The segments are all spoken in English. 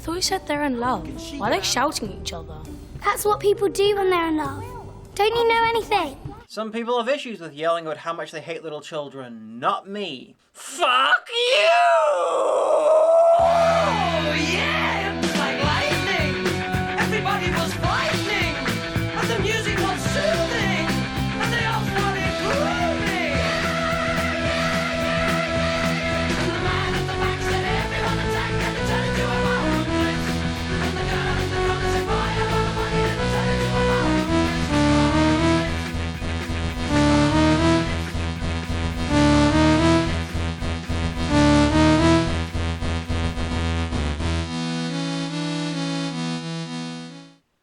thought you said they're in love. Why are they shouting at each other? That's what people do when they're in love. Don't you know anything? Some people have issues with yelling about how much they hate little children. Not me. Fuck you! Oh, yeah! It was like lightning! Everybody was frightening! And the music was soothing! And they all started grooving! And the man at the back said, everyone attack! And it turned into a wild place! And the girl in the front said, boy, I want the money! And it turned into a wild place!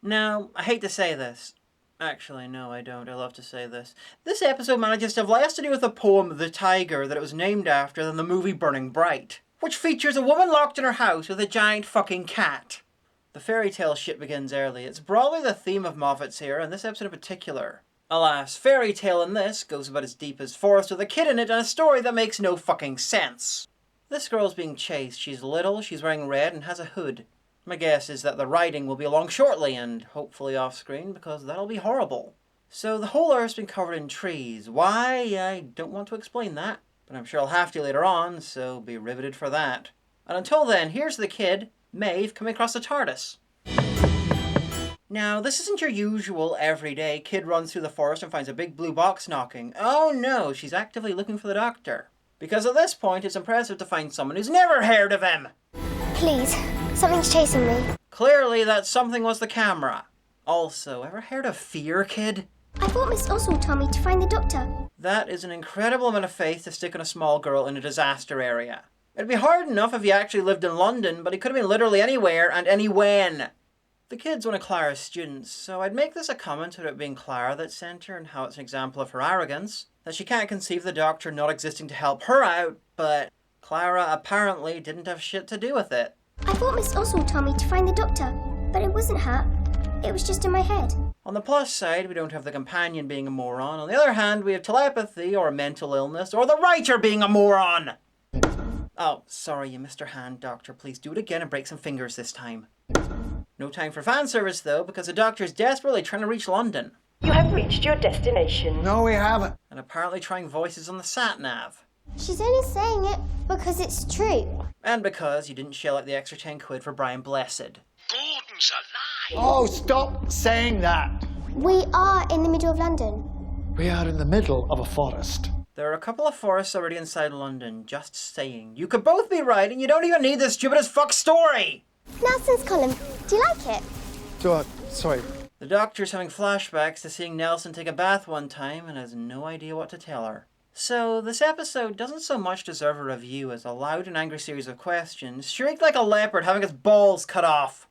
Now, I hate to say this. Actually, no, I don't. I love to say this. This episode manages to have less to do with the poem The Tiger that it was named after than the movie Burning Bright, which features a woman locked in her house with a giant fucking cat. The fairy tale shit begins early. It's broadly the theme of Moffat's here, and this episode in particular. Alas, fairy tale in this goes about as deep as Forest with a kid in it and a story that makes no fucking sense. This girl's being chased. She's little, she's wearing red, and has a hood. My guess is that the riding will be along shortly and hopefully off screen because that'll be horrible. So the whole earth's been covered in trees. Why? I don't want to explain that, but I'm sure I'll have to later on, so be riveted for that. And until then, here's the kid, Maeve, coming across the TARDIS. Now, this isn't your usual everyday kid runs through the forest and finds a big blue box knocking. Oh no, she's actively looking for the Doctor. Because at this point, it's impressive to find someone who's never heard of him. Please, something's chasing me. Clearly, that something was the camera. Also, ever heard of fear, kid? I thought Miss Oswald told me to find the Doctor. That is an incredible amount of faith to stick on a small girl in a disaster area. It'd be hard enough if he actually lived in London, but he could have been literally anywhere and anywhen. The kid's one of Clara's students, so I'd make this a comment about it being Clara that sent her and how it's an example of her arrogance, that she can't conceive the Doctor not existing to help her out, but Clara apparently didn't have shit to do with it. I thought Miss Oswald told me to find the Doctor, but it wasn't her. It was just in my head. On the plus side, we don't have the companion being a moron. On the other hand, we have telepathy or mental illness or the writer being a moron. Oh, sorry, you missed her hand, Doctor. Please do it again and break some fingers this time. No time for fan service, though, because the Doctor is desperately trying to reach London. You have reached your destination. No, we haven't. And apparently trying voices on the sat-nav. She's only saying it because it's true. And because you didn't shell out the extra 10 quid for Brian Blessed. Gordon's alive! Oh, stop saying that. We are in the middle of London. We are in the middle of a forest. There are a couple of forests already inside London, just saying. You could both be right, and you don't even need this stupid as fuck story! Nelson's column. Do you like it? Sorry. The Doctor's having flashbacks to seeing Nelson take a bath one time and has no idea what to tell her. So, this episode doesn't so much deserve a review as a loud and angry series of questions, shrieked like a leopard having its balls cut off.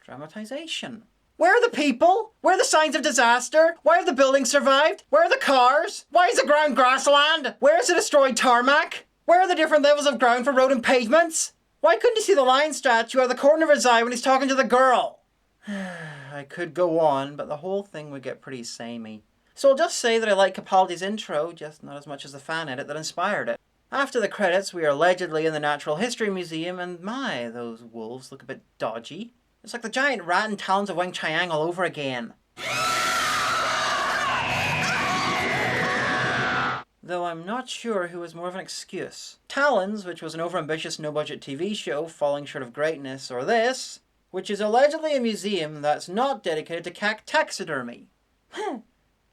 Dramatization. Where are the people? Where are the signs of disaster? Why have the buildings survived? Where are the cars? Why is the ground grassland? Where is the destroyed tarmac? Where are the different levels of ground for road and pavements? Why couldn't you see the lion statue out of the corner of his eye when he's talking to the girl? I could go on, but the whole thing would get pretty samey. So I'll just say that I like Capaldi's intro, just not as much as the fan edit that inspired it. After the credits, we are allegedly in the Natural History Museum, and my, those wolves look a bit dodgy. It's like the giant rat and talons of Wang Chiang all over again. Though I'm not sure who was more of an excuse. Talons, which was an overambitious no-budget TV show falling short of greatness, or this, which is allegedly a museum that's not dedicated to taxidermy.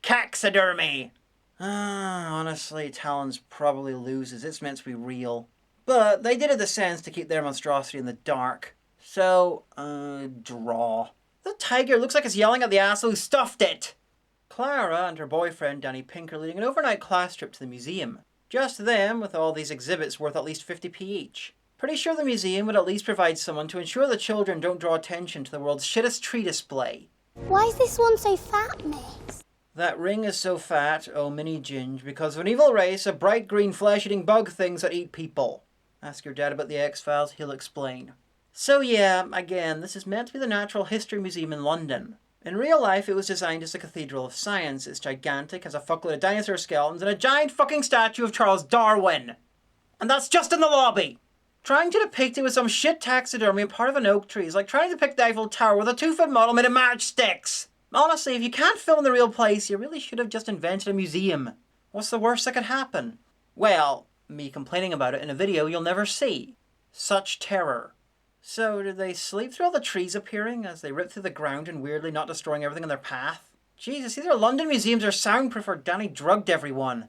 Taxidermy! Honestly, Talons probably loses. It's meant to be real. But they did it the sense to keep their monstrosity in the dark. So, draw. The tiger looks like it's yelling at the asshole who stuffed it! Clara and her boyfriend Danny Pink are leading an overnight class trip to the museum. Just them, with all these exhibits worth at least 50p each. Pretty sure the museum would at least provide someone to ensure the children don't draw attention to the world's shittest tree display. Why is this one so fat, miss? That ring is so fat, oh mini Ginge, because of an evil race of bright green flesh-eating bug things that eat people. Ask your dad about the X-Files, he'll explain. So yeah, again, this is meant to be the Natural History Museum in London. In real life, it was designed as a cathedral of science. It's gigantic, has a fuckload of dinosaur skeletons, and a giant fucking statue of Charles Darwin. And that's just in the lobby! Trying to depict it with some shit taxidermy and part of an oak tree is like trying to depict the Eiffel Tower with a 2-foot model made of matchsticks. Honestly, if you can't film in the real place, you really should have just invented a museum. What's the worst that could happen? Well, me complaining about it in a video you'll never see. Such terror. So, did they sleep through all the trees appearing as they ripped through the ground and weirdly not destroying everything in their path? Jesus, either London museums are soundproof or Danny drugged everyone.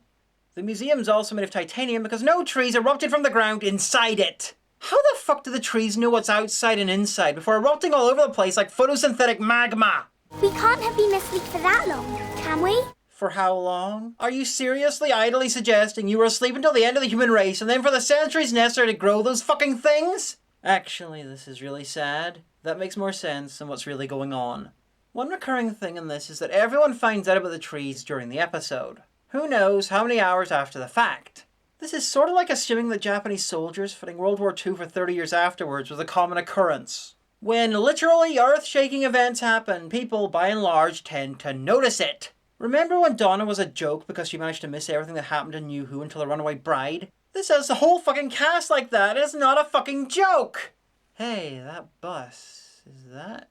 The museum's also made of titanium because no trees erupted from the ground inside it. How the fuck do the trees know what's outside and inside before erupting all over the place like photosynthetic magma? We can't have been asleep for that long, can we? For how long? Are you seriously idly suggesting you were asleep until the end of the human race and then for the centuries necessary to grow those fucking things? Actually, this is really sad. That makes more sense than what's really going on. One recurring thing in this is that everyone finds out about the trees during the episode. Who knows how many hours after the fact? This is sort of like assuming that Japanese soldiers fighting World War II for 30 years afterwards was a common occurrence. When literally earth-shaking events happen, people, by and large, tend to notice it. Remember when Donna was a joke because she managed to miss everything that happened in New Who until the runaway bride? This has the whole fucking cast like that. It's not a fucking joke! Hey, that bus, is that?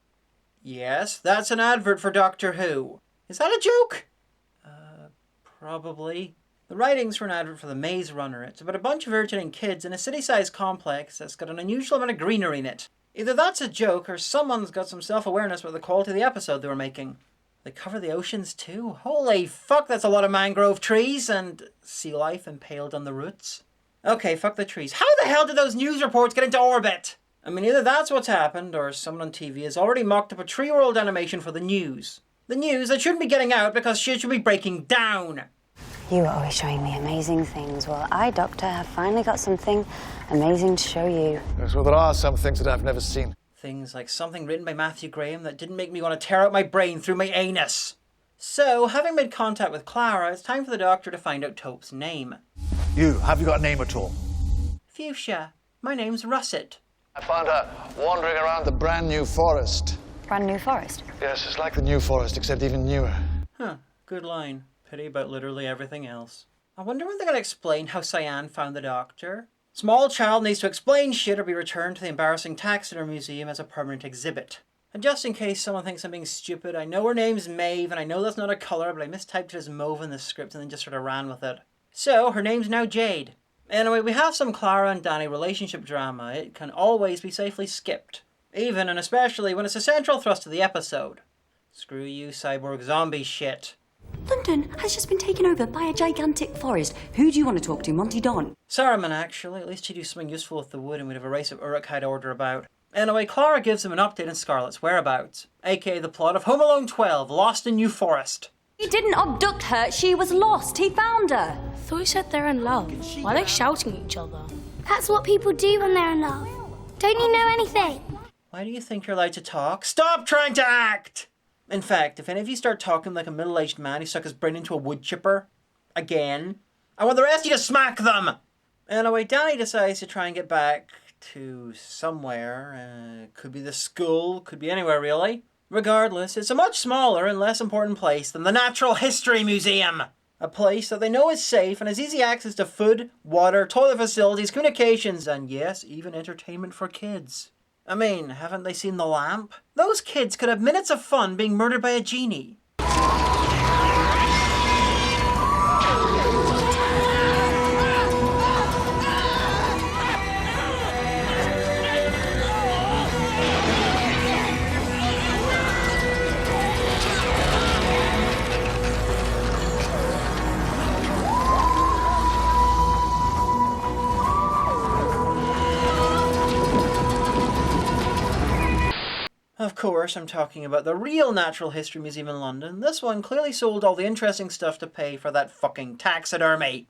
Yes, that's an advert for Doctor Who. Is that a joke? Probably. The writing's for an advert for the Maze Runner. It's about a bunch of urgent kids in a city-sized complex that's got an unusual amount of greenery in it. Either that's a joke or someone's got some self-awareness about the quality of the episode they were making. They cover the oceans too? Holy fuck, that's a lot of mangrove trees and sea life impaled on the roots. Okay, fuck the trees. How the hell did those news reports get into orbit? I mean, either that's what's happened or someone on TV has already mocked up a tree world animation for the news. The news that shouldn't be getting out because shit should be breaking down. You were always showing me amazing things. Well, I, Doctor, have finally got something amazing to show you. Yes, well, there are some things that I've never seen. Things like something written by Matthew Graham that didn't make me want to tear out my brain through my anus. So, having made contact with Clara, it's time for the Doctor to find out Taupe's name. Have you got a name at all? Fuchsia. My name's Russet. I found her wandering around the brand new forest. Brand new forest? Yes, it's like the new forest, except even newer. Huh, good line. Pity about literally everything else. I wonder when they're going to explain how Cyan found the Doctor. Small child needs to explain shit or be returned to the embarrassing taxidermy museum as a permanent exhibit. And just in case someone thinks I'm being stupid, I know her name's Maeve, and I know that's not a colour, but I mistyped it as Mauve in the script and then just sort of ran with it. So, her name's now Jade. Anyway, we have some Clara and Danny relationship drama. It can always be safely skipped. Even and especially when it's a central thrust of the episode. Screw you, cyborg zombie shit. London has just been taken over by a gigantic forest. Who do you want to talk to, Monty Don? Saruman, actually. At least he'd do something useful with the wood and we'd have a race of Uruk-hai order about. Anyway, Clara gives him an update on Scarlet's whereabouts, aka the plot of Home Alone 12, Lost in New Forest. He didn't abduct her, she was lost. He found her. Thought you said they're in love. Why are they shouting at each other? That's what people do when they're in love. Don't you know anything? Why do you think you're allowed to talk? Stop trying to act! In fact, if any of you start talking like a middle-aged man who stuck his brain into a wood chipper, again, I want the rest of you to smack them! Anyway, Danny decides to try and get back to somewhere. Could be the school, could be anywhere really. Regardless, it's a much smaller and less important place than the Natural History Museum. A place that they know is safe and has easy access to food, water, toilet facilities, communications, and yes, even entertainment for kids. I mean, haven't they seen The Lamp? Those kids could have minutes of fun being murdered by a genie. Of course, I'm talking about the real Natural History Museum in London. This one clearly sold all the interesting stuff to pay for that fucking taxidermy.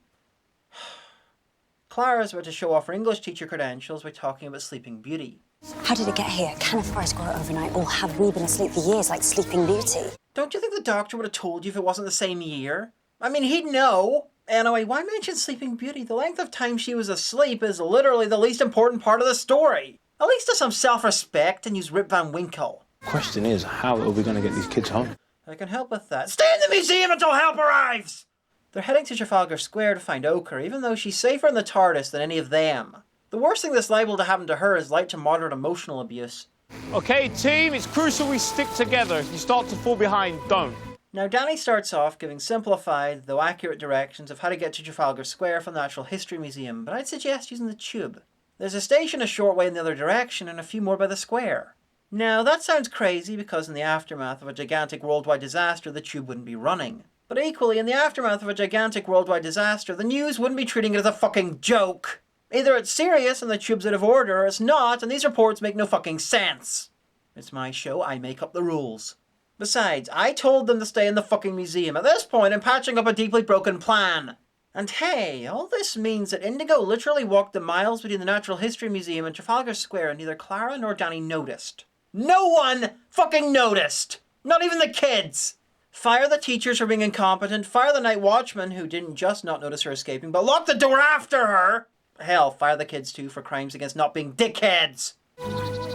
Clara's about to show off her English teacher credentials by talking about Sleeping Beauty. How did it get here? Can a forest grow overnight, or have we been asleep for years like Sleeping Beauty? Don't you think the Doctor would have told you if it wasn't the same year? I mean, he'd know. Anyway, why mention Sleeping Beauty? The length of time she was asleep is literally the least important part of the story. At least have some self-respect and use Rip Van Winkle. Question is, how are we going to get these kids home? I can help with that. Stay in the museum until help arrives! They're heading to Trafalgar Square to find Ochre, even though she's safer in the TARDIS than any of them. The worst thing that's liable to happen to her is light to moderate emotional abuse. Okay, team, it's crucial we stick together. If you start to fall behind, don't. Now, Danny starts off giving simplified, though accurate directions of how to get to Trafalgar Square from the Natural History Museum, but I'd suggest using the tube. There's a station a short way in the other direction and a few more by the square. Now, that sounds crazy because in the aftermath of a gigantic worldwide disaster, the tube wouldn't be running. But equally, in the aftermath of a gigantic worldwide disaster, the news wouldn't be treating it as a fucking joke. Either it's serious and the tube's out of order, or it's not, and these reports make no fucking sense. It's my show, I make up the rules. Besides, I told them to stay in the fucking museum. At this point, I'm patching up a deeply broken plan. And hey, all this means that Indigo literally walked the miles between the Natural History Museum and Trafalgar Square and neither Clara nor Danny noticed. No one fucking noticed! Not even the kids! Fire the teachers for being incompetent, fire the night watchman who didn't just not notice her escaping, but locked the door after her! Hell, fire the kids too for crimes against not being dickheads!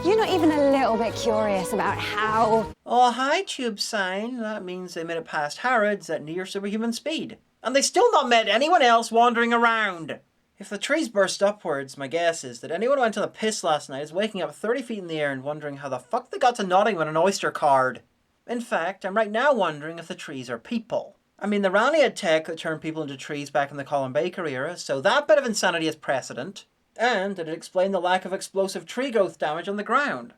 You're not even a little bit curious about how... Oh, hi, tube sign. That means they made it past Harrods at near superhuman speed. And they still not met anyone else wandering around. If the trees burst upwards, my guess is that anyone who went on the piss last night is waking up 30 feet in the air and wondering how the fuck they got to Nottingham on an Oyster card. In fact, I'm right now wondering if the trees are people. I mean, the Rani had tech that turned people into trees back in the Colin Baker era, so that bit of insanity is precedent. And did it explain the lack of explosive tree growth damage on the ground?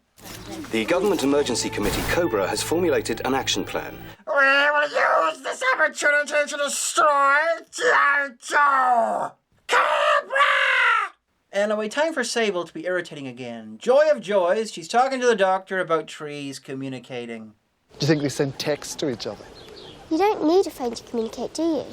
The Government Emergency Committee, COBRA, has formulated an action plan. We will use this opportunity to destroy Jojo! COBRA! Anyway, time for Sable to be irritating again. Joy of joys, she's talking to the doctor about trees communicating. Do you think they send texts to each other? You don't need a phone to communicate, do you?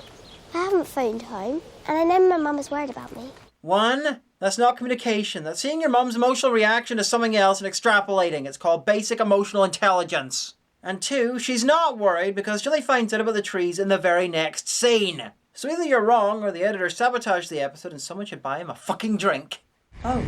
I haven't phoned home, and I know my mum is worried about me. 1. That's not communication. That's seeing your mum's emotional reaction to something else and extrapolating. It's called basic emotional intelligence. And 2, she's not worried because Julie finds out about the trees in the very next scene. So either you're wrong or the editor sabotaged the episode and someone should buy him a fucking drink. Oh.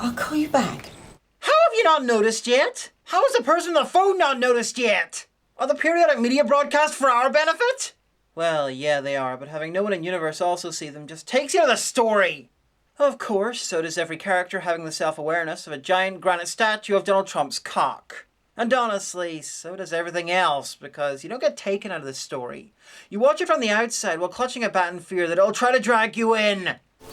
I'll call you back. How have you not noticed yet? How has the person on the phone not noticed yet? Are the periodic media broadcast for our benefit? Well, yeah, they are, but having no one in universe also see them just takes you out of the story. Of course, so does every character having the self-awareness of a giant granite statue of Donald Trump's cock. And honestly, so does everything else, because you don't get taken out of this story. You watch it from the outside while clutching a bat in fear that it'll try to drag you in.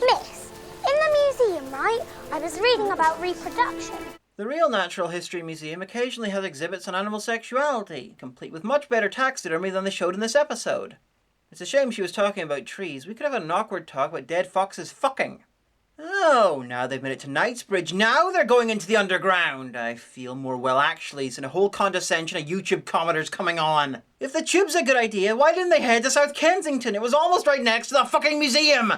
Miss, in the museum, right? I was reading about reproduction. The real Natural History Museum occasionally has exhibits on animal sexuality, complete with much better taxidermy than they showed in this episode. It's a shame she was talking about trees. We could have an awkward talk about dead foxes fucking. Oh, now they've made it to Knightsbridge. Now they're going into the underground. I feel more well-actuallys and a whole condescension of YouTube commenters coming on. If the tube's a good idea, why didn't they head to South Kensington? It was almost right next to the fucking museum.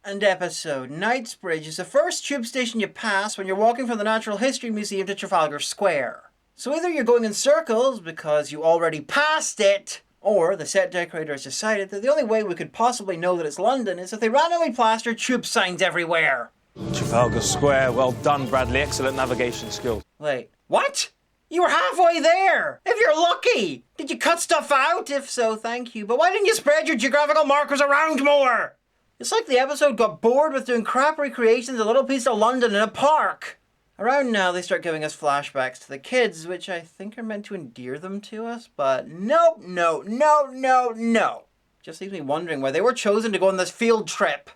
And episode, Knightsbridge is the first tube station you pass when you're walking from the Natural History Museum to Trafalgar Square. So either you're going in circles because you already passed it, or the set decorator has decided that the only way we could possibly know that it's London is if they randomly plaster tube signs everywhere. Trafalgar Square, well done, Bradley. Excellent navigation skills. Wait, what? You were halfway there! If you're lucky! Did you cut stuff out? If so, thank you. But why didn't you spread your geographical markers around more? It's like the episode got bored with doing crap recreations of a little piece of London in a park. Around now, they start giving us flashbacks to the kids, which I think are meant to endear them to us, but nope, no. Just leaves me wondering why they were chosen to go on this field trip.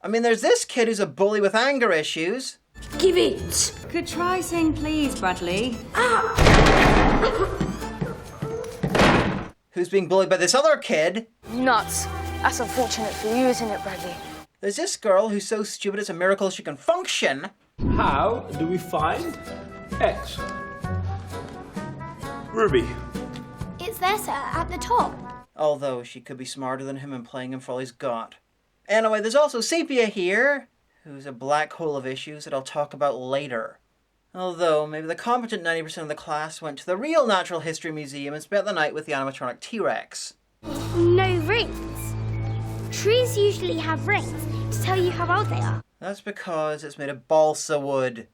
I mean, there's this kid who's a bully with anger issues. Give it! Could try saying please, Bradley. Who's being bullied by this other kid. Nuts. That's unfortunate for you, isn't it, Bradley? There's this girl who's so stupid it's a miracle she can function. How do we find X? Ruby. It's there, sir, at the top. Although she could be smarter than him and playing him for all he's got. Anyway, there's also Sepia here, who's a black hole of issues that I'll talk about later. Although, maybe the competent 90% of the class went to the real Natural History Museum and spent the night with the animatronic T-Rex. No rings. Trees usually have rings to tell you how old they are. That's because it's made of balsa wood.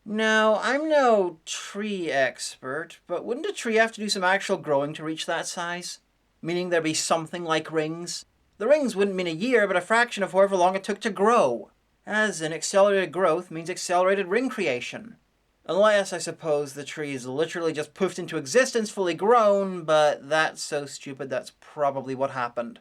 Now, I'm no tree expert, but wouldn't a tree have to do some actual growing to reach that size? Meaning there'd be something like rings? The rings wouldn't mean a year, but a fraction of however long it took to grow. As in, accelerated growth means accelerated ring creation. Unless, I suppose, the tree is literally just poofed into existence fully grown, but that's so stupid that's probably what happened.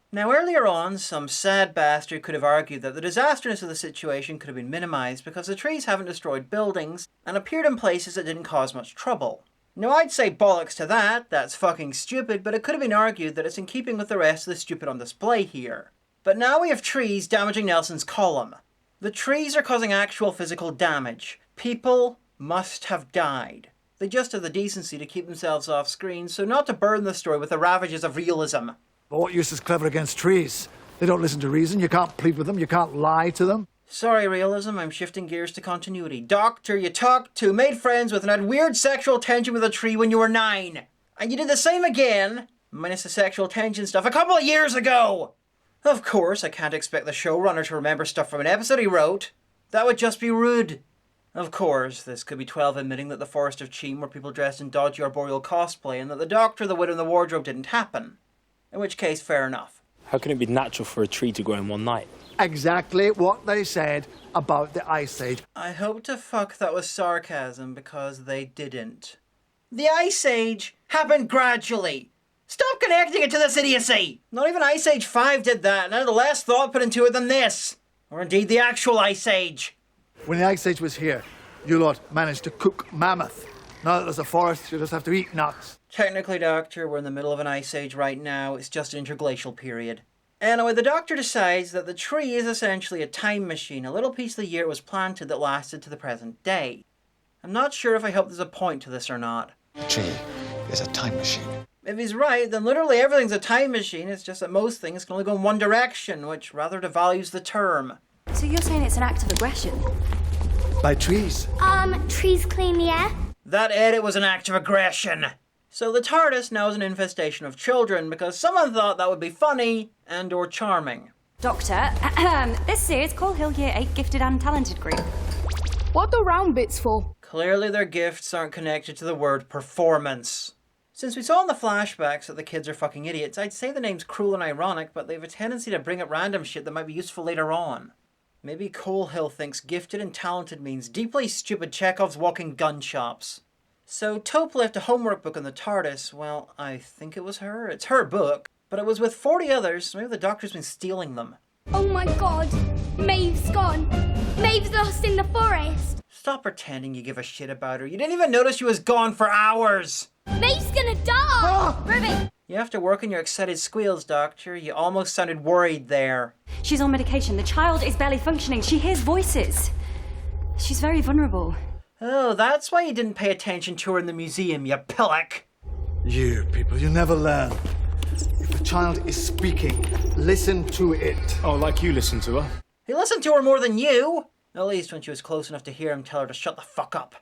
Now earlier on, some sad bastard could have argued that the disasterness of the situation could have been minimised because the trees haven't destroyed buildings and appeared in places that didn't cause much trouble. Now I'd say bollocks to that, that's fucking stupid, but it could have been argued that it's in keeping with the rest of the stupid on display here. But now we have trees damaging Nelson's column. The trees are causing actual physical damage. People must have died. They just have the decency to keep themselves off screen, so not to burden the story with the ravages of realism. But what use is clever against trees? They don't listen to reason, you can't plead with them, you can't lie to them. Sorry, realism, I'm shifting gears to continuity. Doctor, you talked to, made friends with, and had weird sexual tension with a tree when you were 9. And you did the same again, minus the sexual tension stuff, a couple of years ago! Of course, I can't expect the showrunner to remember stuff from an episode he wrote. That would just be rude. Of course, this could be 12 admitting that the Forest of Cheam were people dressed in dodgy arboreal cosplay and that the Doctor, the Widow, and the Wardrobe didn't happen. In which case, fair enough. How can it be natural for a tree to grow in one night? Exactly what they said about the Ice Age. I hope to fuck that was sarcasm because they didn't. The Ice Age happened gradually. Stop connecting it to this idiocy! Not even Ice Age 5 did that, and I had less thought put into it than this. Or indeed the actual Ice Age. When the Ice Age was here, you lot managed to cook mammoth. Now that there's a forest, you just have to eat nuts. Technically, Doctor, we're in the middle of an Ice Age right now. It's just an interglacial period. Anyway, the Doctor decides that the tree is essentially a time machine, a little piece of the year it was planted that lasted to the present day. I'm not sure if I hope there's a point to this or not. Tree is a time machine. If he's right, then literally everything's a time machine. It's just that most things can only go in one direction, which rather devalues the term. So you're saying it's an act of aggression? By trees. Trees clean the air? That edit was an act of aggression. So the TARDIS now is an infestation of children because someone thought that would be funny and or charming. Doctor, this is Coal Hill Year 8 Gifted and Talented Group. What the round bits for? Clearly their gifts aren't connected to the word performance. Since we saw in the flashbacks that the kids are fucking idiots, I'd say the name's cruel and ironic, but they have a tendency to bring up random shit that might be useful later on. Maybe Coal Hill thinks gifted and talented means deeply stupid Chekhov's walking gun shops. So Taupe left a homework book in the TARDIS. Well, I think it was her. It's her book. But it was with 40 others, so maybe the Doctor's been stealing them. Oh my god, Maeve's gone. Maeve's lost in the forest. Stop pretending you give a shit about her. You didn't even notice she was gone for hours. Maeve's gonna die! Ruby! You have to work on your excited squeals, Doctor. You almost sounded worried there. She's on medication. The child is barely functioning. She hears voices. She's very vulnerable. Oh, that's why you didn't pay attention to her in the museum, you pillock. You people, you never learn. If a child is speaking, listen to it. Oh, like you listen to her? He listened to her more than you. At least when she was close enough to hear him tell her to shut the fuck up.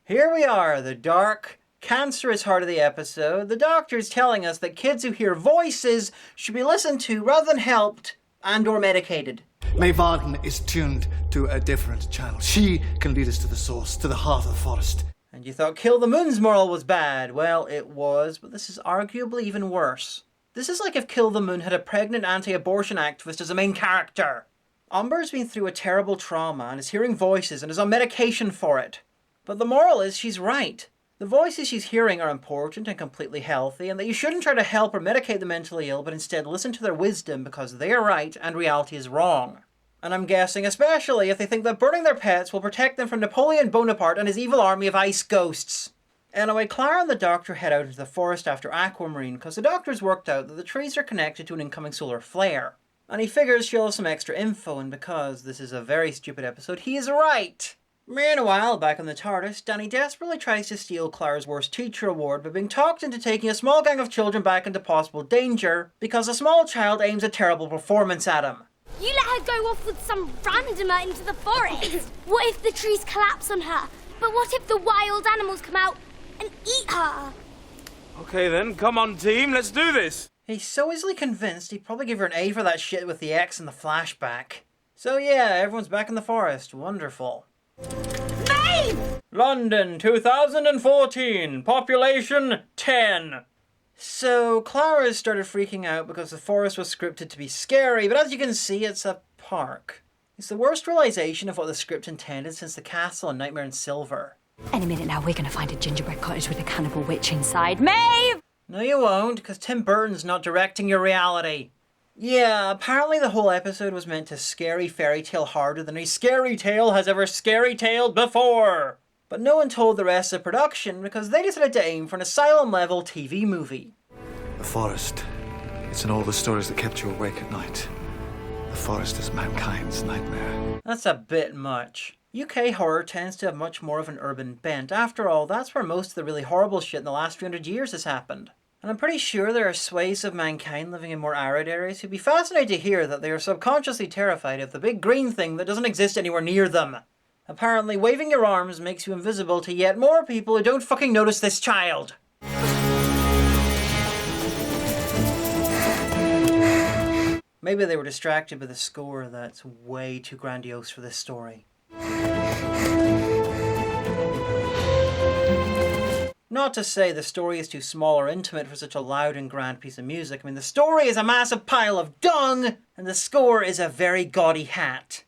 Here we are, the dark, cancerous heart of the episode. The Doctor's telling us that kids who hear voices should be listened to rather than helped and or medicated. Mae Varden is tuned to a different channel. She can lead us to the source, to the heart of the forest. And you thought Kill the Moon's moral was bad. Well, it was, but this is arguably even worse. This is like if Kill the Moon had a pregnant anti-abortion activist as a main character. Umber's been through a terrible trauma and is hearing voices and is on medication for it. But the moral is she's right. The voices she's hearing are important and completely healthy, and that you shouldn't try to help or medicate the mentally ill, but instead listen to their wisdom because they are right and reality is wrong. And I'm guessing especially if they think that burning their pets will protect them from Napoleon Bonaparte and his evil army of ice ghosts. Anyway, Clara and the Doctor head out into the forest after Aquamarine because the Doctor's worked out that the trees are connected to an incoming solar flare. And he figures she'll have some extra info, and because this is a very stupid episode, he is right! Meanwhile, back in the TARDIS, Danny desperately tries to steal Clara's Worst Teacher award by being talked into taking a small gang of children back into possible danger because a small child aims a terrible performance at him. You let her go off with some randomer into the forest. What if the trees collapse on her? But what if the wild animals come out and eat her? Okay then, come on team, let's do this. He's so easily convinced he'd probably give her an A for that shit with the X in the flashback. So yeah, everyone's back in the forest. Wonderful. Maeve! London, 2014. Population 10. So Clara started freaking out because the forest was scripted to be scary, but as you can see, it's a park. It's the worst realization of what the script intended since the castle in Nightmare in Silver. Any minute now, we're gonna find a gingerbread cottage with a cannibal witch inside. Maeve! No, you won't, because Tim Burton's not directing your reality. Yeah, apparently the whole episode was meant to scary fairy tale harder than a scary tale has ever scary tailed before. But no one told the rest of the production because they decided to aim for an asylum-level TV movie. The forest. It's in all the stories that kept you awake at night. The forest is mankind's nightmare. That's a bit much. UK horror tends to have much more of an urban bent. After all, that's where most of the really horrible shit in the last 300 years has happened. And I'm pretty sure there are swathes of mankind living in more arid areas who'd be fascinated to hear that they are subconsciously terrified of the big green thing that doesn't exist anywhere near them. Apparently, waving your arms makes you invisible to yet more people who don't fucking notice this child. Maybe they were distracted by the score that's way too grandiose for this story. Not to say the story is too small or intimate for such a loud and grand piece of music. I mean, the story is a massive pile of dung, and the score is a very gaudy hat.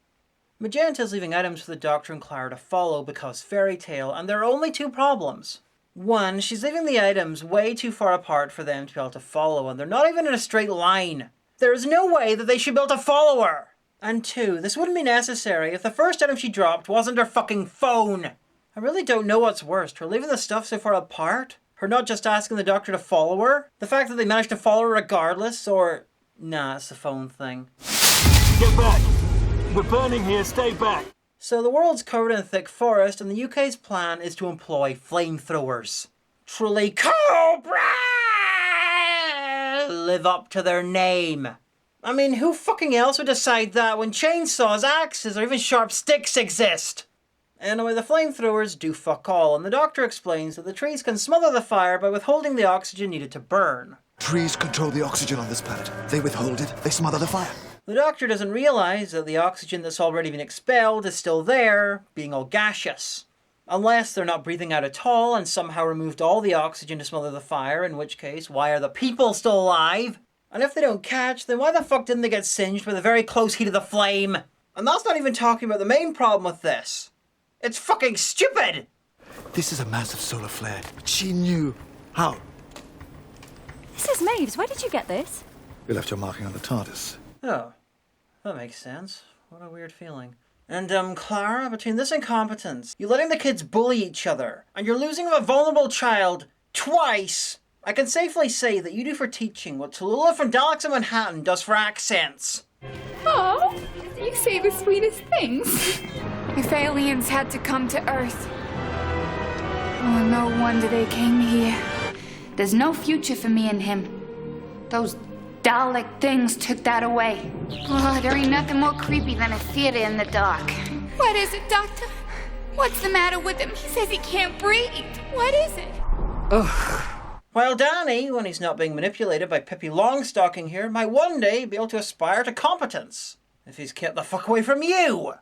Magenta's leaving items for the Doctor and Clara to follow because fairy tale, and there are only two problems. One, she's leaving the items way too far apart for them to be able to follow, and they're not even in a straight line. There is no way that they should be able to follow her. And two, this wouldn't be necessary if the first item she dropped wasn't her fucking phone. I really don't know what's worst, her leaving the stuff so far apart, her not just asking the Doctor to follow her, the fact that they managed to follow her regardless, or... Nah, it's the phone thing. Get back! We're burning here, stay back! So the world's covered in thick forest, and the UK's plan is to employ flamethrowers. Truly Cobra! Live up to their name. I mean, who fucking else would decide that when chainsaws, axes, or even sharp sticks exist? Anyway, the flamethrowers do fuck all, and the Doctor explains that the trees can smother the fire by withholding the oxygen needed to burn. Trees control the oxygen on this planet. They withhold it, they smother the fire. The Doctor doesn't realise that the oxygen that's already been expelled is still there, being all gaseous. Unless they're not breathing out at all and somehow removed all the oxygen to smother the fire, in which case, why are the people still alive? And if they don't catch, then why the fuck didn't they get singed by the very close heat of the flame? And that's not even talking about the main problem with this. It's fucking stupid! This is a massive solar flare. She knew. How? This is Maeve's. Where did you get this? We left your marking on the TARDIS. Oh, that makes sense. What a weird feeling. And, Clara, between this incompetence, you letting the kids bully each other, and you're losing a vulnerable child twice, I can safely say that you do for teaching what Tallulah from Daleks in Manhattan does for accents. Oh, you say the sweetest things. If aliens had to come to Earth, oh, no wonder they came here. There's no future for me and him. Those Dalek things took that away. Oh, there ain't nothing more creepy than a theater in the dark. What is it, Doctor? What's the matter with him? He says he can't breathe. What is it? Ugh. While Danny, when he's not being manipulated by Pippi Longstocking here, might one day be able to aspire to competence. If he's kept the fuck away from you!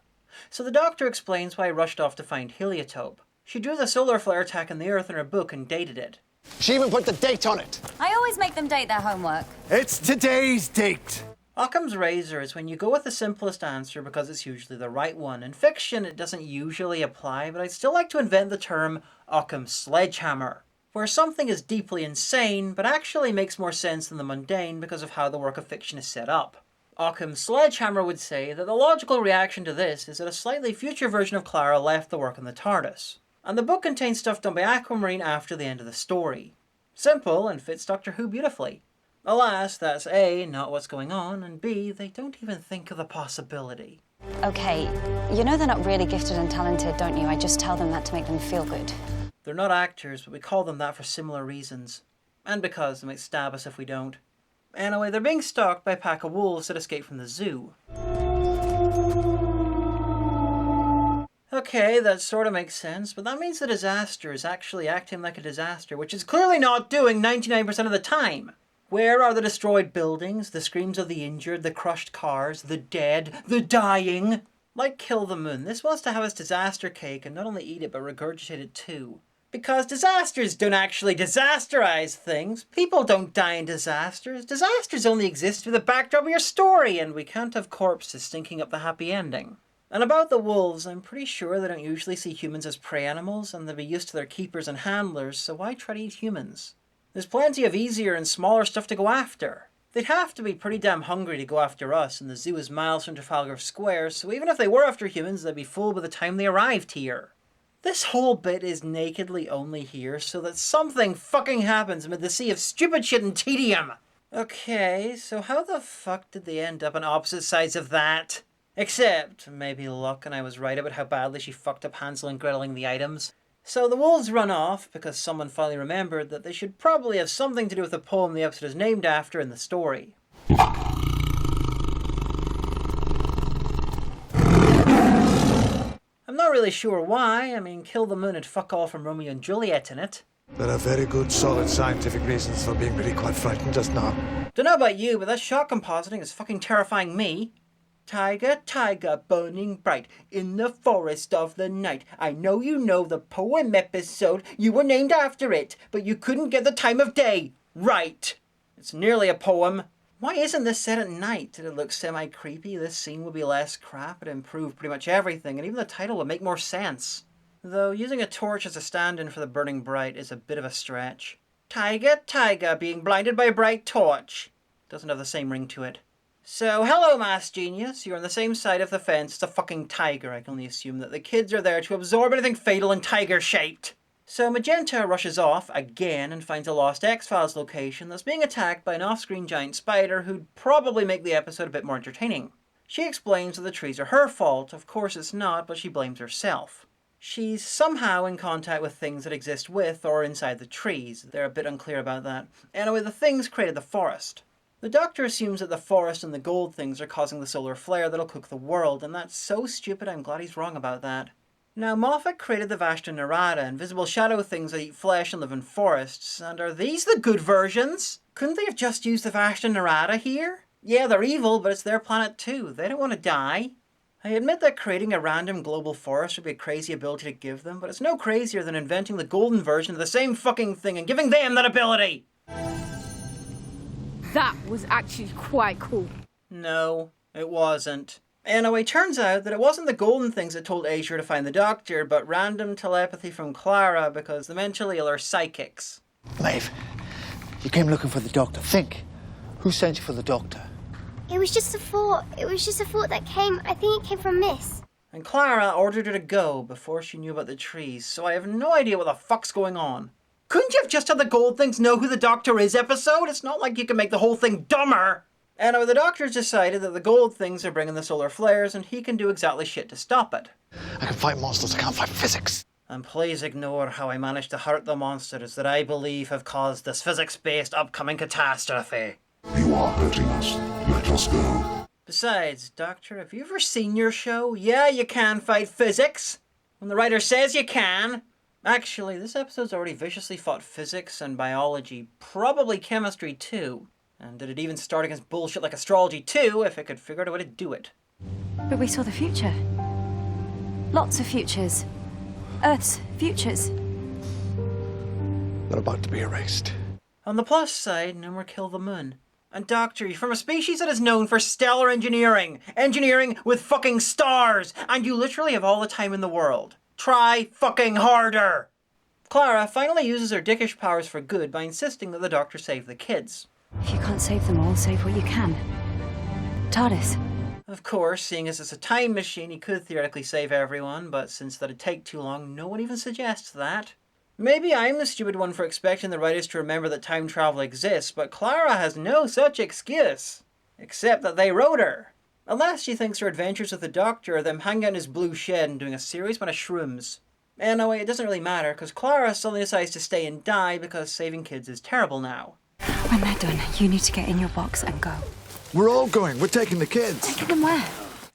So the Doctor explains why he rushed off to find Heliotope. She drew the solar flare attack on the Earth in her book and dated it. She even put the date on it. I always make them date their homework. It's today's date. Occam's razor is when you go with the simplest answer because it's usually the right one. In fiction, it doesn't usually apply, but I'd still like to invent the term Occam's sledgehammer, where something is deeply insane, but actually makes more sense than the mundane because of how the work of fiction is set up. Occam's sledgehammer would say that the logical reaction to this is that a slightly future version of Clara left the work in the TARDIS, and the book contains stuff done by Aquamarine after the end of the story. Simple, and fits Doctor Who beautifully. Alas, that's A, not what's going on, and B, they don't even think of the possibility. Okay, you know they're not really gifted and talented, don't you? I just tell them that to make them feel good. They're not actors, but we call them that for similar reasons. And because they might stab us if we don't. Anyway, they're being stalked by a pack of wolves that escaped from the zoo. Okay, that sort of makes sense, but that means the disaster is actually acting like a disaster, which it's clearly not doing 99% of the time. Where are the destroyed buildings, the screams of the injured, the crushed cars, the dead, the dying? Like Kill the Moon, this wants to have its disaster cake and not only eat it but regurgitate it too. Because disasters don't actually disasterize things. People don't die in disasters. Disasters only exist with the backdrop of your story, and we can't have corpses stinking up the happy ending. And about the wolves, I'm pretty sure they don't usually see humans as prey animals, and they'll be used to their keepers and handlers, so why try to eat humans? There's plenty of easier and smaller stuff to go after. They'd have to be pretty damn hungry to go after us, and the zoo is miles from Trafalgar Square, so even if they were after humans, they'd be full by the time they arrived here. This whole bit is nakedly only here so that something fucking happens amid the sea of stupid shit and tedium. Okay, so how the fuck did they end up on opposite sides of that? Except, maybe luck and I was right about how badly she fucked up Hansel and Greteling the items. So the wolves run off because someone finally remembered that they should probably have something to do with the poem the episode is named after in the story. I'm not really sure why. I mean, Kill the Moon and Fuck All from Romeo and Juliet in it. There are very good, solid scientific reasons for being really quite frightened just now. Don't know about you, but that shot compositing is fucking terrifying me. Tiger, tiger, burning bright in the forest of the night. I know you know the poem episode. You were named after it, but you couldn't get the time of day right. It's nearly a poem. Why isn't this set at night? Did it look semi-creepy? This scene would be less crap. It'd improve pretty much everything, and even the title would make more sense. Though using a torch as a stand-in for the burning bright is a bit of a stretch. Tiger, tiger, being blinded by a bright torch. Doesn't have the same ring to it. So, hello, Mass Genius. You're on the same side of the fence as a fucking tiger. I can only assume that the kids are there to absorb anything fatal and tiger-shaped. So Magenta rushes off again and finds a lost X-Files location that's being attacked by an off-screen giant spider who'd probably make the episode a bit more entertaining. She explains that the trees are her fault. Of course it's not, but she blames herself. She's somehow in contact with things that exist with or inside the trees. They're a bit unclear about that. Anyway, the things created the forest. The Doctor assumes that the forest and the gold things are causing the solar flare that'll cook the world, and that's so stupid I'm glad he's wrong about that. Now, Moffat created the Vashta Nerada, invisible shadow things that eat flesh and live in forests, and are these the good versions? Couldn't they have just used the Vashta Nerada here? Yeah, they're evil, but it's their planet too. They don't want to die. I admit that creating a random global forest would be a crazy ability to give them, but it's no crazier than inventing the golden version of the same fucking thing and giving them that ability! That was actually quite cool. No, it wasn't. Anyway, turns out that it wasn't the golden things that told Azure to find the Doctor, but random telepathy from Clara because the mentally ill are psychics. Maeve, you came looking for the Doctor. Think. Who sent you for the Doctor? It was just a thought. It was just a thought that came. I think it came from Miss. And Clara ordered her to go before she knew about the trees, so I have no idea what the fuck's going on. Couldn't you have just had the gold things know who the Doctor is episode? It's not like you can make the whole thing dumber. Anyway, the Doctor's decided that the gold things are bringing the solar flares and he can do exactly shit to stop it. I can fight monsters, I can't fight physics. And please ignore how I managed to hurt the monsters that I believe have caused this physics-based upcoming catastrophe. You are hurting us. Let us go. Besides, Doctor, have you ever seen your show? Yeah, you can fight physics. When the writer says you can. Actually, this episode's already viciously fought physics and biology, probably chemistry too. And did it even start against bullshit like astrology too, if it could figure out a way to do it. But we saw the future. Lots of futures. Earth's futures. They're about to be erased. On the plus side, no more Kill the Moon. And Doctor, you're from a species that is known for stellar engineering. Engineering with fucking stars! And you literally have all the time in the world. Try fucking harder! Clara finally uses her dickish powers for good by insisting that the Doctor save the kids. If you can't save them all, save what you can. TARDIS. Of course, seeing as it's a time machine, he could theoretically save everyone, but since that'd take too long, no one even suggests that. Maybe I'm the stupid one for expecting the writers to remember that time travel exists, but Clara has no such excuse. Except that they wrote her. Unless she thinks her adventures with the Doctor are them hanging out in his blue shed and doing a serious amount of shrooms. Anyway, it doesn't really matter, because Clara suddenly decides to stay and die because saving kids is terrible now. When they're done, you need to get in your box and go. We're all going. We're taking the kids. Taking them where?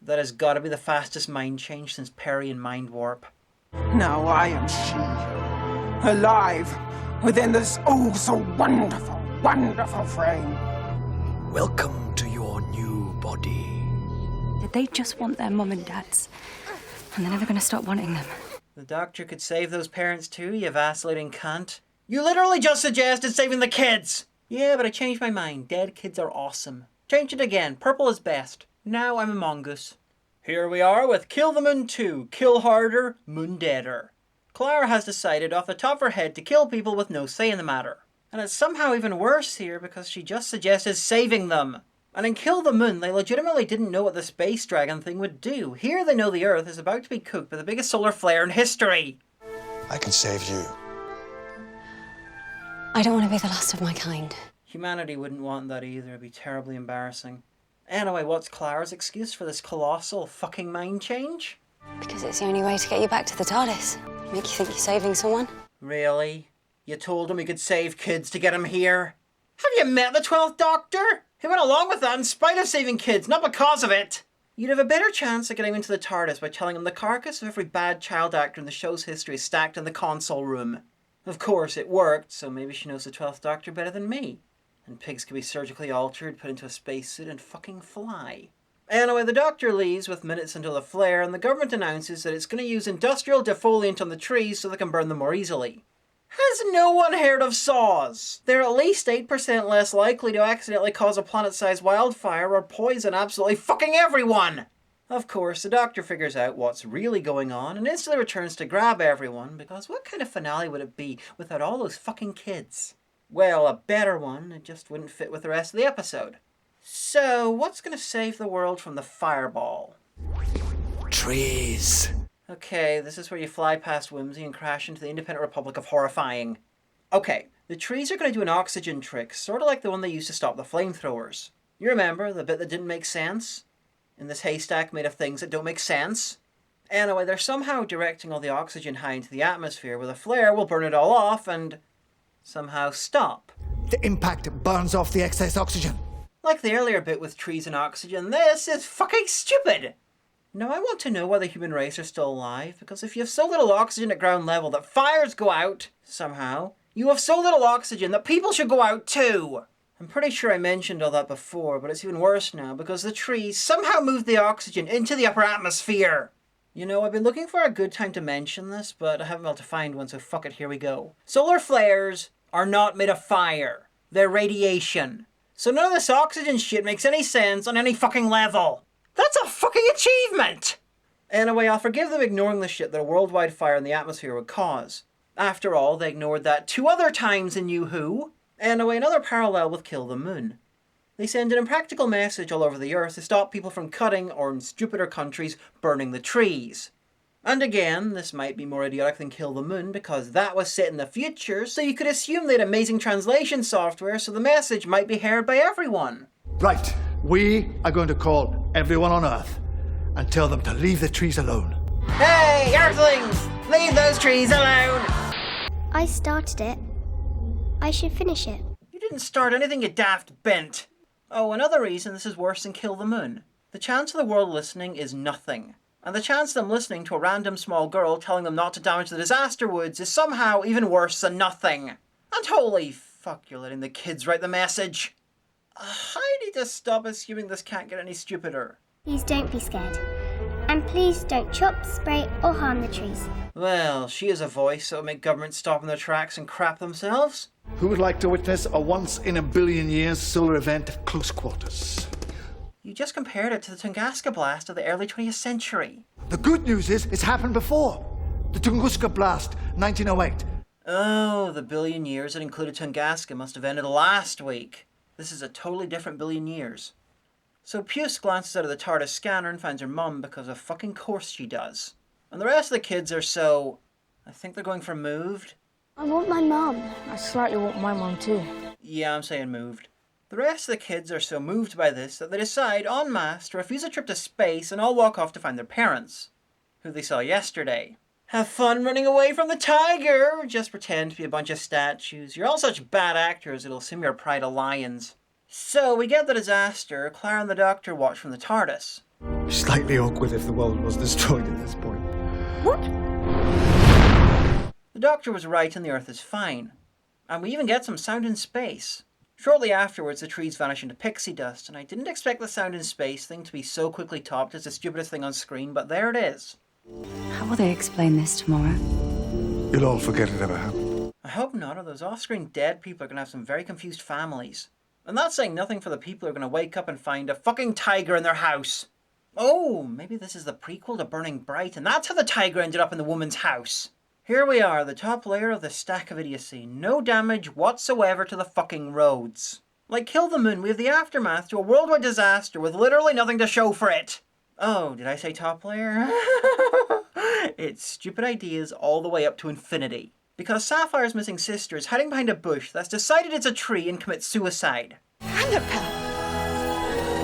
That has got to be the fastest mind change since Perry and Mind Warp. Now I am she, alive within this oh so wonderful, wonderful frame. Welcome to your new body. They just want their mum and dads, and they're never going to stop wanting them. The doctor could save those parents too, you vacillating cunt. You literally just suggested saving the kids! Yeah, but I changed my mind. Dead kids are awesome. Change it again. Purple is best. Now I'm a mongoose. Here we are with Kill the Moon 2. Kill harder, moon deader. Clara has decided off the top of her head to kill people with no say in the matter. And it's somehow even worse here because she just suggested saving them. And in Kill the Moon, they legitimately didn't know what the space dragon thing would do. Here they know the Earth is about to be cooked by the biggest solar flare in history. I can save you. I don't want to be the last of my kind. Humanity wouldn't want that either. It'd be terribly embarrassing. Anyway, what's Clara's excuse for this colossal fucking mind change? Because it's the only way to get you back to the TARDIS. Make you think you're saving someone? Really? You told him we could save kids to get him here? Have you met the 12th Doctor? He went along with that in spite of saving kids, not because of it. You'd have a better chance of getting into the TARDIS by telling him the carcass of every bad child actor in the show's history is stacked in the console room. Of course, it worked, so maybe she knows the 12th Doctor better than me. And pigs can be surgically altered, put into a spacesuit, and fucking fly. Anyway, the Doctor leaves with minutes until the flare, and the government announces that it's going to use industrial defoliant on the trees so they can burn them more easily. Has no one heard of saws? They're at least 8% less likely to accidentally cause a planet-sized wildfire or poison absolutely fucking everyone! Of course, the Doctor figures out what's really going on and instantly returns to grab everyone, because what kind of finale would it be without all those fucking kids? Well, a better one, it just wouldn't fit with the rest of the episode. So, what's going to save the world from the fireball? Trees. Okay, this is where you fly past Whimsy and crash into the Independent Republic of Horrifying. Okay, the trees are going to do an oxygen trick, sort of like the one they used to stop the flamethrowers. You remember, the bit that didn't make sense? In this haystack made of things that don't make sense? Anyway, they're somehow directing all the oxygen high into the atmosphere where the flare will burn it all off and somehow stop. The impact burns off the excess oxygen. Like the earlier bit with trees and oxygen, this is fucking stupid! Now I want to know why the human race are still alive, because if you have so little oxygen at ground level that fires go out, somehow, you have so little oxygen that people should go out too! I'm pretty sure I mentioned all that before, but it's even worse now, because the trees somehow moved the oxygen into the upper atmosphere! You know, I've been looking for a good time to mention this, but I haven't been able to find one, so fuck it, here we go. Solar flares are not made of fire. They're radiation. So none of this oxygen shit makes any sense on any fucking level. That's a fucking achievement! Anyway, I'll forgive them ignoring the shit that a worldwide fire in the atmosphere would cause. After all, they ignored that 2 other times in New Who. Anyway, another parallel with Kill the Moon. They send an impractical message all over the Earth to stop people from cutting, or in stupider countries, burning the trees. And again, this might be more idiotic than Kill the Moon, because that was set in the future, so you could assume they had amazing translation software, so the message might be heard by everyone. Right, we are going to call everyone on Earth and tell them to leave the trees alone. Hey, Earthlings! Leave those trees alone! I started it. I should finish it. You didn't start anything, you daft bent. Oh, another reason this is worse than Kill the Moon. The chance of the world listening is nothing. And the chance of them listening to a random small girl telling them not to damage the disaster woods is somehow even worse than nothing. And holy fuck, you're letting the kids write the message. I need to stop assuming this can't get any stupider. Please don't be scared. And please don't chop, spray, or harm the trees. Well, she is a voice that will make governments stop in their tracks and crap themselves. Who would like to witness a once-in-a-billion-years solar event at close quarters? You just compared it to the Tunguska blast of the early 20th century. The good news is it's happened before. The Tunguska blast, 1908. Oh, the billion years that included Tunguska must have ended last week. This is a totally different billion years. So Puce glances out of the TARDIS scanner and finds her mum because of fucking course she does. And the rest of the kids are so... I think they're going for moved. I want my mum. I slightly want my mum too. Yeah, I'm saying moved. The rest of the kids are so moved by this that they decide en masse to refuse a trip to space and all walk off to find their parents, who they saw yesterday. Have fun running away from the tiger! Just pretend to be a bunch of statues. You're all such bad actors it'll seem your pride of lions. So, we get the disaster. Clara and the Doctor watch from the TARDIS. Slightly awkward if the world was destroyed at this point. What? The Doctor was right and the Earth is fine. And we even get some sound in space. Shortly afterwards, the trees vanish into pixie dust, and I didn't expect the sound in space thing to be so quickly topped as the stupidest thing on screen, but there it is. How will they explain this tomorrow? You'll all forget it ever happened. I hope not, or those off-screen dead people are going to have some very confused families. And that's saying nothing for the people who are going to wake up and find a fucking tiger in their house. Oh, maybe this is the prequel to Burning Bright, and that's how the tiger ended up in the woman's house. Here we are, the top layer of the stack of idiocy. No damage whatsoever to the fucking roads. Like Kill the Moon, we have the aftermath to a worldwide disaster with literally nothing to show for it. Oh, did I say top layer? It's stupid ideas all the way up to infinity. Because Sapphire's missing sister is hiding behind a bush that's decided it's a tree and commits suicide. Annabelle!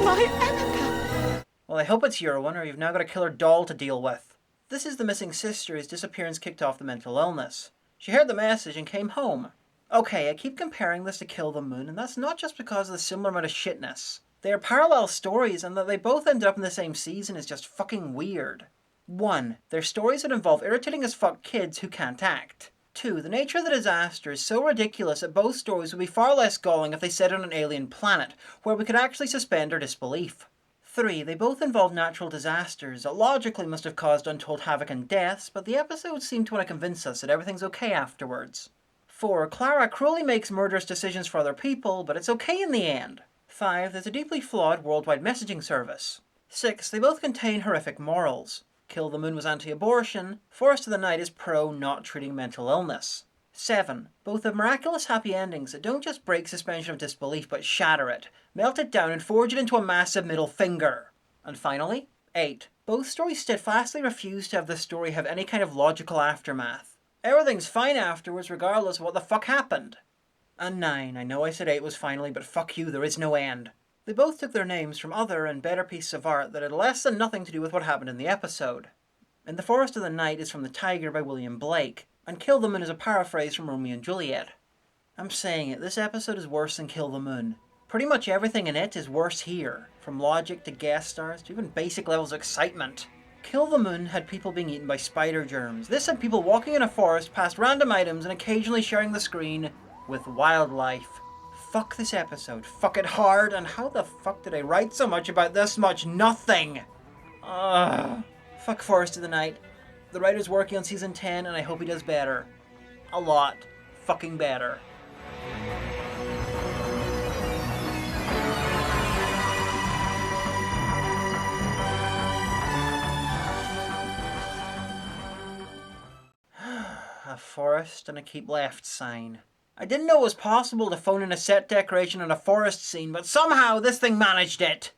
My Annabelle! Well, I hope it's your one, or you've now got a killer doll to deal with. This is the missing sister whose disappearance kicked off the mental illness. She heard the message and came home. Okay, I keep comparing this to Kill the Moon, and that's not just because of the similar amount of shitness. They are parallel stories, and that they both ended up in the same season is just fucking weird. 1. They're stories that involve irritating as fuck kids who can't act. 2. The nature of the disaster is so ridiculous that both stories would be far less galling if they set on an alien planet, where we could actually suspend our disbelief. 3. They both involve natural disasters that logically must have caused untold havoc and deaths, but the episodes seem to want to convince us that everything's okay afterwards. 4. Clara cruelly makes murderous decisions for other people, but it's okay in the end. 5. There's a deeply flawed worldwide messaging service. 6. They both contain horrific morals. Kill the Moon was anti-abortion, Forest of the Night is pro not treating mental illness. 7. Both have miraculous happy endings that don't just break suspension of disbelief but shatter it, melt it down and forge it into a massive middle finger. And finally, 8. Both stories steadfastly refuse to have the story have any kind of logical aftermath. Everything's fine afterwards regardless of what the fuck happened. And 9. I know I said 8 was finally, but fuck you, there is no end. They both took their names from other and better pieces of art that had less than nothing to do with what happened in the episode. In the Forest of the Night is from The Tiger by William Blake, and Kill the Moon is a paraphrase from Romeo and Juliet. I'm saying it, this episode is worse than Kill the Moon. Pretty much everything in it is worse here, from logic to guest stars to even basic levels of excitement. Kill the Moon had people being eaten by spider germs. This had people walking in a forest past random items and occasionally sharing the screen with wildlife. Fuck this episode. Fuck it hard. And how the fuck did I write so much about this much nothing? Fuck Forest of the Night. The writer's working on season 10 and I hope he does better. A lot. Fucking better. A forest and a keep left sign. I didn't know it was possible to phone in a set decoration in a forest scene, but somehow this thing managed it.